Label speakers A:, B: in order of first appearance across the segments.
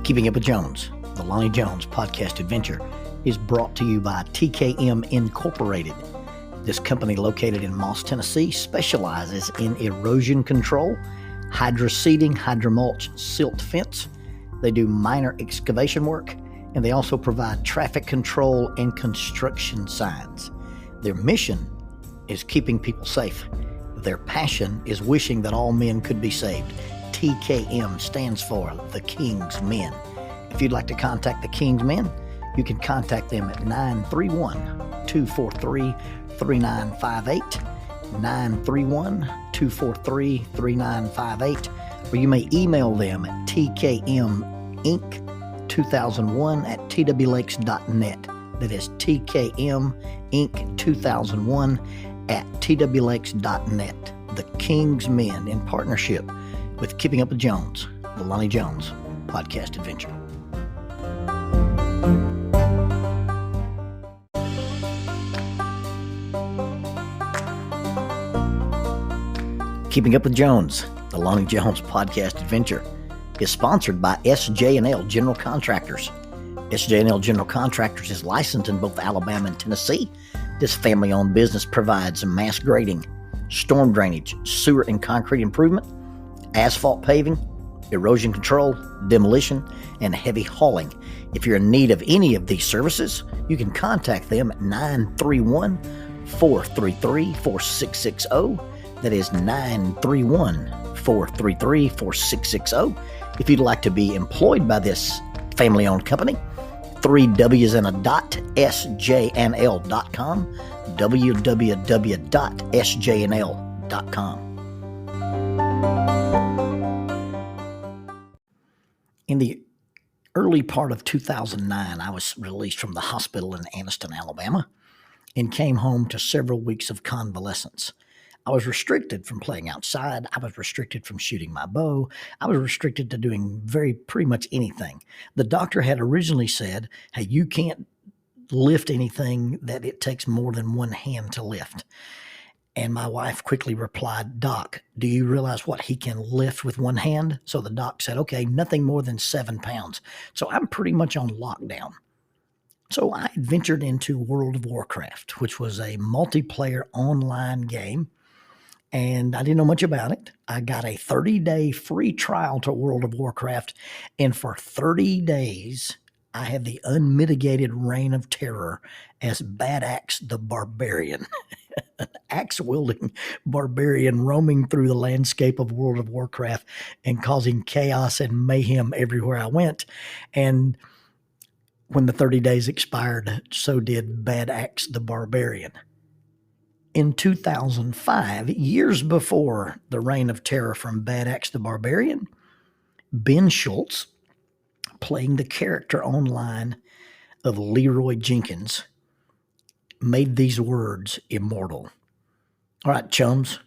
A: Keeping Up with Jones, the Lonnie Jones podcast adventure, is brought to you by TKM Incorporated. This company, located in Moss, Tennessee, specializes in erosion control, hydroseeding, hydromulch, silt fence. They do minor excavation work, and they also provide traffic control and construction signs. Their mission is keeping people safe. Their passion is wishing that all men could be saved. TKM stands for The King's Men. If you'd like to contact The King's Men, you can contact them at 931-243-3958, 931-243-3958, or you may email them at tkminc2001@twlakes.net. That is tkminc2001@twlakes.net. The King's Men, in partnership with Keeping Up with Jones, the Lonnie Jones podcast adventure. Keeping Up with Jones, the Lonnie Jones podcast adventure, is sponsored by SJ&L General Contractors. SJ&L General Contractors is licensed in both Alabama and Tennessee. This family-owned business provides mass grading, storm drainage, sewer and concrete improvement, asphalt paving, erosion control, demolition, and heavy hauling. If you're in need of any of these services, you can contact them at 931-433-4660. That is 931-433-4660. If you'd like to be employed by this family-owned company, 3 W's and a dot, sjnl.com, www.sjnl.com. In the early part of 2009, I was released from the hospital in Anniston, Alabama, and came home to several weeks of convalescence. I was restricted from playing outside. I was restricted from shooting my bow. I was restricted to doing pretty much anything. The doctor had originally said, hey, you can't lift anything that it takes more than one hand to lift. And my wife quickly replied, Doc, do you realize what he can lift with one hand? So the doc said, okay, nothing more than 7 pounds. So I'm pretty much on lockdown. So I ventured into World of Warcraft, which was a multiplayer online game. And I didn't know much about it. I got a 30-day free trial to World of Warcraft. And for 30 days, I had the unmitigated reign of terror as Bad Axe the Barbarian. An axe-wielding barbarian roaming through the landscape of World of Warcraft and causing chaos and mayhem everywhere I went. And when the 30 days expired, so did Bad Axe the Barbarian. In 2005, years before the reign of terror from Bad Axe the Barbarian, Ben Schultz, playing the character online of Leroy Jenkins, made these words immortal. All right, chums,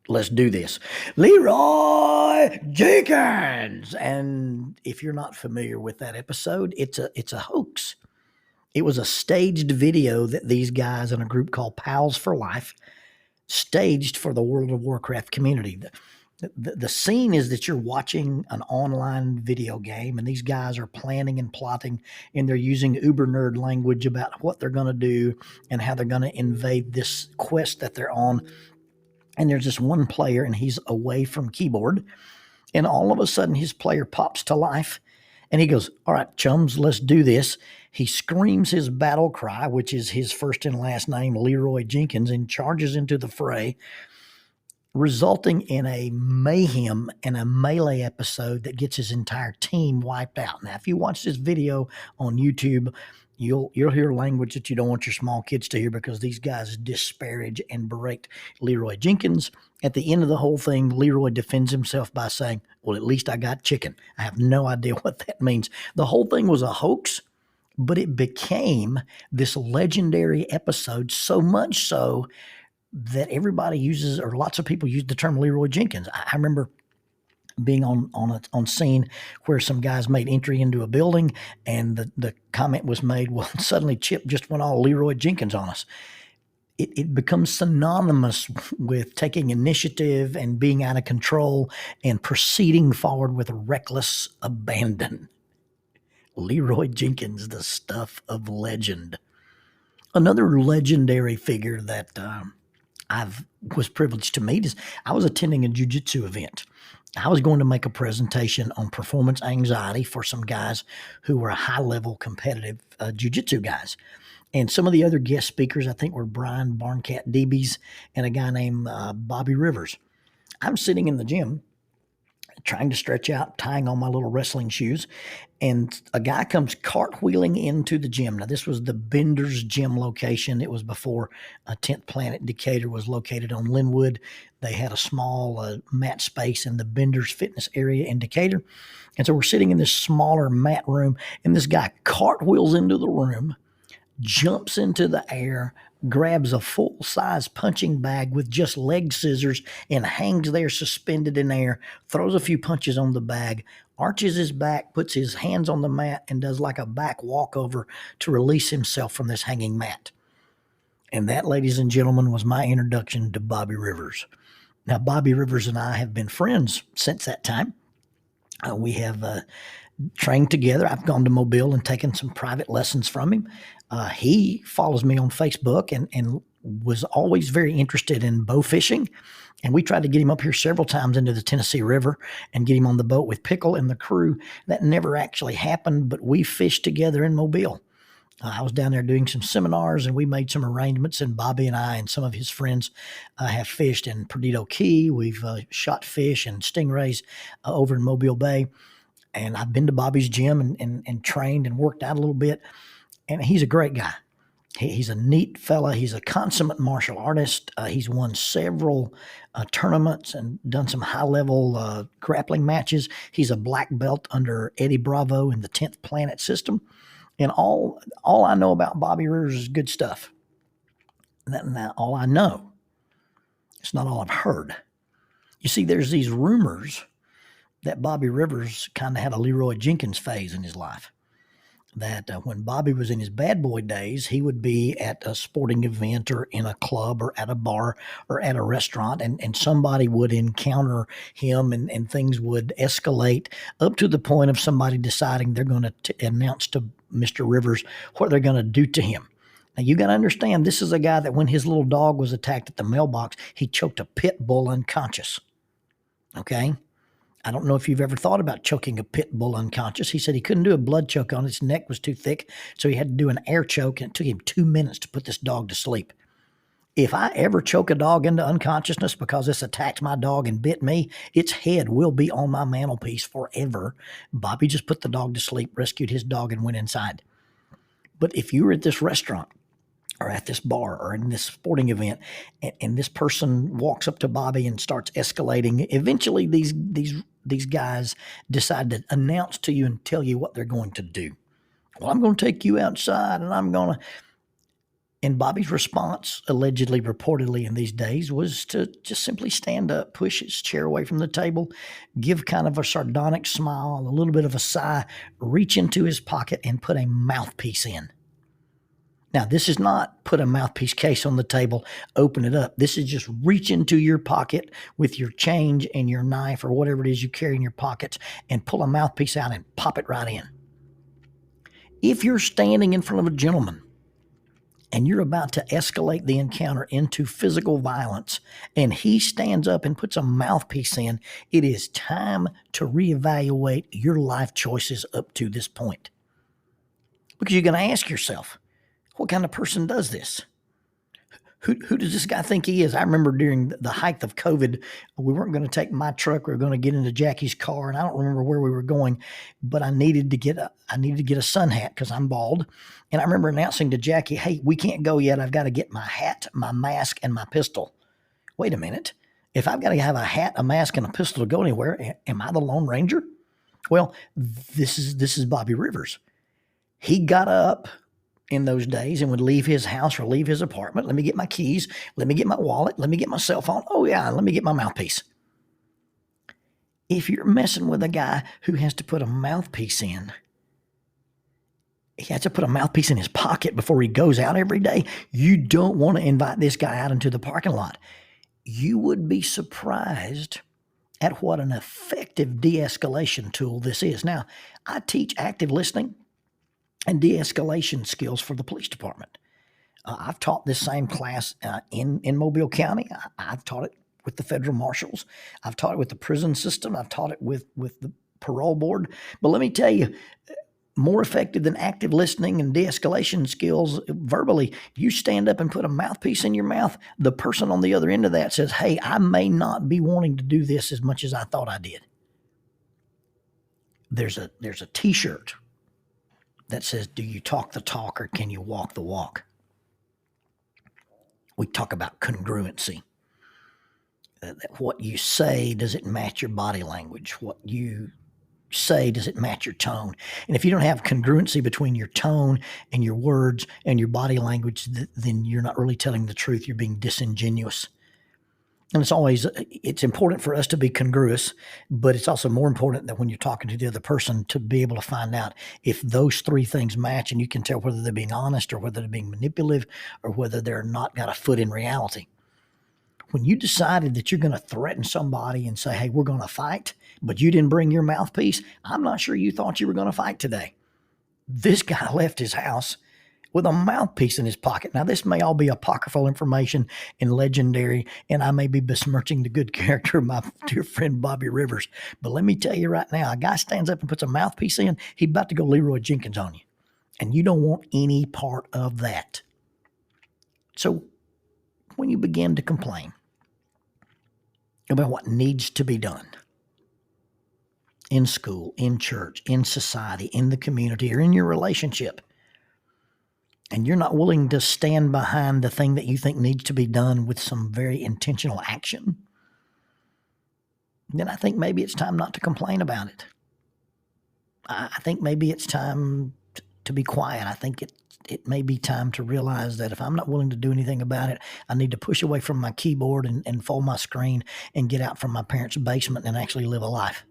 A: let's do this. Leroy Jenkins! And if you're not familiar with that episode, it's a hoax. It was a staged video that these guys in a group called Pals for Life staged for the World of Warcraft community. The scene is that you're watching an online video game, and these guys are planning and plotting, and they're using uber nerd language about what they're going to do and how they're going to invade this quest that they're on. And there's this one player, and he's away from keyboard, and all of a sudden his player pops to life, and he goes, all right, chums, let's do this. He screams his battle cry, which is his first and last name, Leroy Jenkins, and charges into the fray, resulting in a mayhem and a melee episode that gets his entire team wiped out. Now, if you watch this video on YouTube, you'll hear language that you don't want your small kids to hear, because these guys disparage and berate Leroy Jenkins. At the end of the whole thing, Leroy defends himself by saying, well, at least I got chicken. I have no idea what that means. The whole thing was a hoax, but it became this legendary episode, so much so that everybody uses, or lots of people use the term Leroy Jenkins. I remember being on scene where some guys made entry into a building, and the comment was made, well, suddenly Chip just went all Leroy Jenkins on us. It becomes synonymous with taking initiative and being out of control and proceeding forward with reckless abandon. Leroy Jenkins, the stuff of legend. Another legendary figure that I was privileged to meet is I was attending a jiu-jitsu event. I was going to make a presentation on performance anxiety for some guys who were high-level competitive jiu-jitsu guys. And some of the other guest speakers, I think, were Brian Barncat Deebies and a guy named Bobby Rivers. I'm sitting in the gym trying to stretch out, tying on my little wrestling shoes, and a guy comes cartwheeling into the gym. Now, this was the Bender's Gym location. It was before 10th Planet Decatur was located on Linwood. They had a small mat space in the Bender's Fitness area in Decatur. And so we're sitting in this smaller mat room, and this guy cartwheels into the room, jumps into the air, grabs a full-size punching bag with just leg scissors and hangs there suspended in air, throws a few punches on the bag, arches his back, puts his hands on the mat, and does like a back walkover to release himself from this hanging mat. And that, ladies and gentlemen, was my introduction to Bobby Rivers. Now, Bobby Rivers and I have been friends since that time. We have trained together. I've gone to Mobile and taken some private lessons from him. He follows me on Facebook and was always very interested in bow fishing. And we tried to get him up here several times into the Tennessee River and get him on the boat with Pickle and the crew. That never actually happened, but we fished together in Mobile. I was down there doing some seminars, and we made some arrangements, and Bobby and I and some of his friends have fished in Perdido Key. We've shot fish and stingrays over in Mobile Bay. And I've been to Bobby's gym and trained and worked out a little bit. And he's a great guy. He's a neat fella. He's a consummate martial artist. He's won several tournaments and done some high-level grappling matches. He's a black belt under Eddie Bravo in the 10th Planet system. And all I know about Bobby Rivers is good stuff. Now, all I know. It's not all I've heard. You see, there's these rumors that Bobby Rivers kind of had a Leroy Jenkins phase in his life. That when Bobby was in his bad boy days, he would be at a sporting event or in a club or at a bar or at a restaurant, and somebody would encounter him and things would escalate up to the point of somebody deciding they're going to announce to Mr. Rivers what they're going to do to him. Now, you got to understand, this is a guy that when his little dog was attacked at the mailbox, he choked a pit bull unconscious. Okay? I don't know if you've ever thought about choking a pit bull unconscious. He said he couldn't do a blood choke on it. His neck was too thick, so he had to do an air choke, and it took him 2 minutes to put this dog to sleep. If I ever choke a dog into unconsciousness because this attacked my dog and bit me, its head will be on my mantelpiece forever. Bobby just put the dog to sleep, rescued his dog, and went inside. But if you were at this restaurant or at this bar or in this sporting event, and this person walks up to Bobby and starts escalating, eventually these guys decide to announce to you and tell you what they're going to do. Well, I'm going to take you outside, and I'm going to... And Bobby's response, allegedly, reportedly in these days, was to just simply stand up, push his chair away from the table, give kind of a sardonic smile, a little bit of a sigh, reach into his pocket and put a mouthpiece in. Now, this is not put a mouthpiece case on the table, open it up. This is just reach into your pocket with your change and your knife or whatever it is you carry in your pockets and pull a mouthpiece out and pop it right in. If you're standing in front of a gentleman and you're about to escalate the encounter into physical violence, and he stands up and puts a mouthpiece in, it is time to reevaluate your life choices up to this point. Because you're going to ask yourself, what kind of person does this? Who does this guy think he is? I remember during the height of COVID, we weren't going to take my truck. We were going to get into Jackie's car, and I don't remember where we were going, but I needed to get a sun hat because I'm bald. And I remember announcing to Jackie, "Hey, we can't go yet. I've got to get my hat, my mask, and my pistol." Wait a minute. If I've got to have a hat, a mask, and a pistol to go anywhere, am I the Lone Ranger? Well, this is Bobby Rivers. He got up in those days and would leave his house or leave his apartment. Let me get my keys. Let me get my wallet. Let me get my cell phone. Oh, yeah, let me get my mouthpiece. If you're messing with a guy who has to put a mouthpiece in, he has to put a mouthpiece in his pocket before he goes out every day, you don't want to invite this guy out into the parking lot. You would be surprised at what an effective de-escalation tool this is. Now, I teach active listening. and de-escalation skills for the police department. I've taught this same class in Mobile County. I've taught it with the federal marshals. I've taught it with the prison system. I've taught it with the parole board. But let me tell you, more effective than active listening and de-escalation skills verbally, you stand up and put a mouthpiece in your mouth, the person on the other end of that says, hey, I may not be wanting to do this as much as I thought I did. There's a t-shirt that says, do you talk the talk or can you walk the walk? We talk about congruency. What you say, does it match your body language? What you say, does it match your tone? And if you don't have congruency between your tone and your words and your body language, then you're not really telling the truth. You're being disingenuous. And it's important for us to be congruous, but it's also more important that when you're talking to the other person to be able to find out if those three things match, and you can tell whether they're being honest or whether they're being manipulative or whether they're not got a foot in reality. When you decided that you're going to threaten somebody and say, hey, we're going to fight, but you didn't bring your mouthpiece, I'm not sure you thought you were going to fight today. This guy left his house with a mouthpiece in his pocket. Now, this may all be apocryphal information and legendary, and I may be besmirching the good character of my dear friend Bobby Rivers. But let me tell you right now, a guy stands up and puts a mouthpiece in, he's about to go Leroy Jenkins on you. And you don't want any part of that. So when you begin to complain about what needs to be done in school, in church, in society, in the community, or in your relationship, and you're not willing to stand behind the thing that you think needs to be done with some very intentional action, then I think maybe it's time not to complain about it. I think maybe it's time to be quiet. I think it may be time to realize that if I'm not willing to do anything about it, I need to push away from my keyboard and fold my screen and get out from my parents' basement and actually live a life.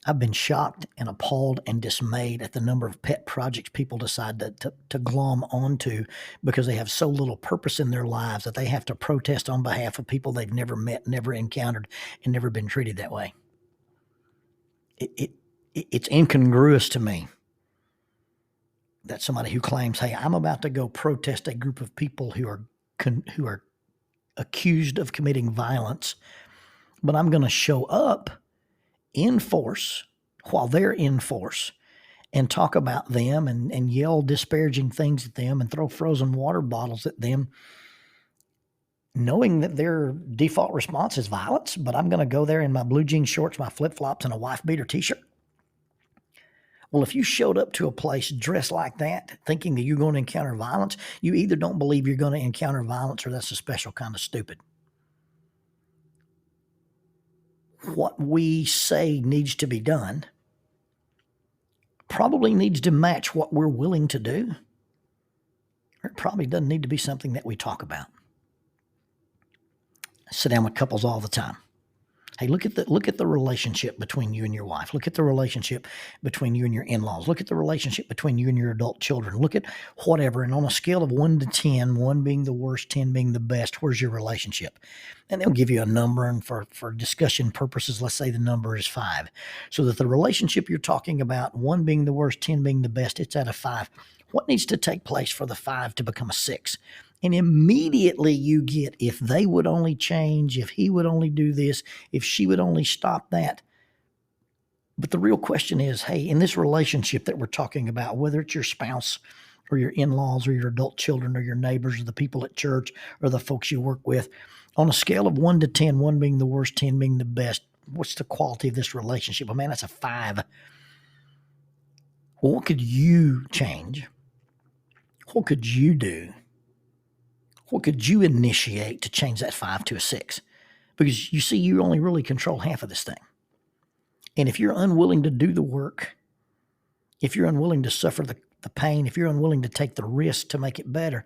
A: I've been shocked and appalled and dismayed at the number of pet projects people decide to glom onto because they have so little purpose in their lives that they have to protest on behalf of people they've never met, never encountered, and never been treated that way. It's incongruous to me that somebody who claims, hey, I'm about to go protest a group of people who are accused of committing violence, but I'm going to show up in force while they're in force and talk about them and yell disparaging things at them and throw frozen water bottles at them, knowing that their default response is violence, but I'm going to go there in my blue jean shorts, my flip-flops, and a wife beater t-shirt. Well, if you showed up to a place dressed like that, thinking that you're going to encounter violence, you either don't believe you're going to encounter violence or that's a special kind of stupid. What we say needs to be done probably needs to match what we're willing to do. Or it probably doesn't need to be something that we talk about. I sit down with couples all the time. Hey, look at the relationship between you and your wife. Look at the relationship between you and your in-laws. Look at the relationship between you and your adult children. Look at whatever. And on a scale of 1 to 10, 1 being the worst, 10 being the best, where's your relationship? And they'll give you a number. And for discussion purposes, let's say the number is 5. So that the relationship you're talking about, 1 being the worst, 10 being the best, it's at a 5. What needs to take place for the 5 to become a 6? And immediately you get, if they would only change, if he would only do this, if she would only stop that. But the real question is, hey, in this relationship that we're talking about, whether it's your spouse or your in-laws or your adult children or your neighbors or the people at church or the folks you work with, on a scale of 1 to 10, 1 being the worst, 10 being the best, what's the quality of this relationship? Well, man, that's a 5. Well, what could you change? What could you do? What could you initiate to change that 5 to a 6? Because you see, you only really control half of this thing. And if you're unwilling to do the work, if you're unwilling to suffer the pain, if you're unwilling to take the risk to make it better,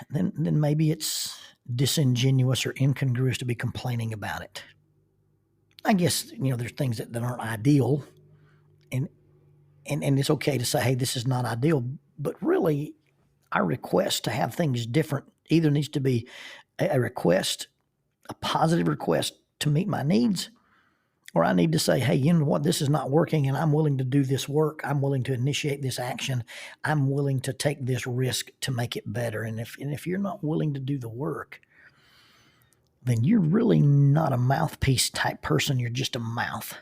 A: then maybe it's disingenuous or incongruous to be complaining about it. I guess, there's things that aren't ideal, and it's okay to say, hey, this is not ideal, but really, our request to have things different either needs to be a request, a positive request to meet my needs, Or I need to say, hey, you know what, this is not working and I'm willing to do this work. I'm willing to initiate this action. I'm willing to take this risk to make it better. And if you're not willing to do the work, then you're really not a mouthpiece type person. You're just a mouth.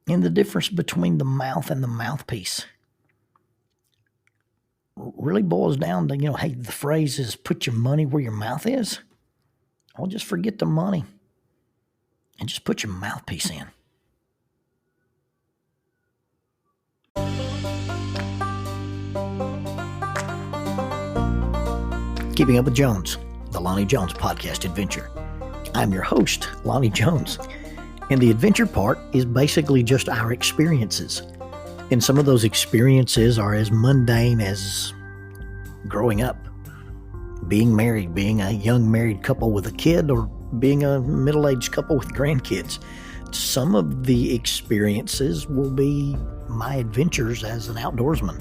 A: And the difference between the mouth and the mouthpiece really boils down to, hey, the phrase is put your money where your mouth is. Well, just forget the money and just put your mouthpiece in. Keeping Up with Jones, the Lonnie Jones podcast adventure. I'm your host, Lonnie Jones, and the adventure part is basically just our experiences. And some of those experiences are as mundane as growing up, being married, being a young married couple with a kid, or being a middle-aged couple with grandkids. Some of the experiences will be my adventures as an outdoorsman,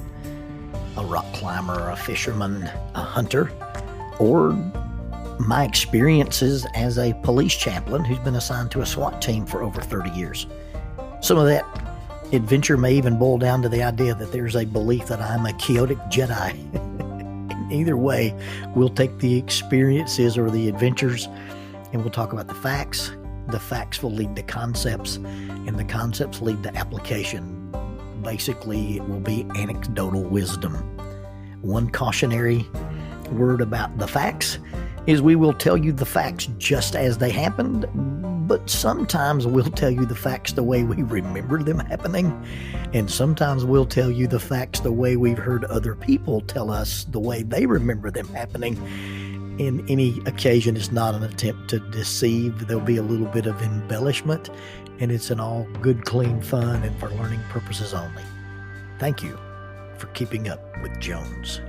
A: a rock climber, a fisherman, a hunter, or my experiences as a police chaplain who's been assigned to a SWAT team for over 30 years. Some of that adventure may even boil down to the idea that there's a belief that I'm a chaotic Jedi. Either way, we'll take the experiences or the adventures and we'll talk about the facts. The facts will lead to concepts, and the concepts lead to application. Basically, it will be anecdotal wisdom. One cautionary word about the facts is we will tell you the facts just as they happened, but sometimes we'll tell you the facts the way we remember them happening, and sometimes we'll tell you the facts the way we've heard other people tell us the way they remember them happening. In any occasion, it's not an attempt to deceive. There'll be a little bit of embellishment, and it's an all good, clean fun and for learning purposes only. Thank you for keeping up with Jones.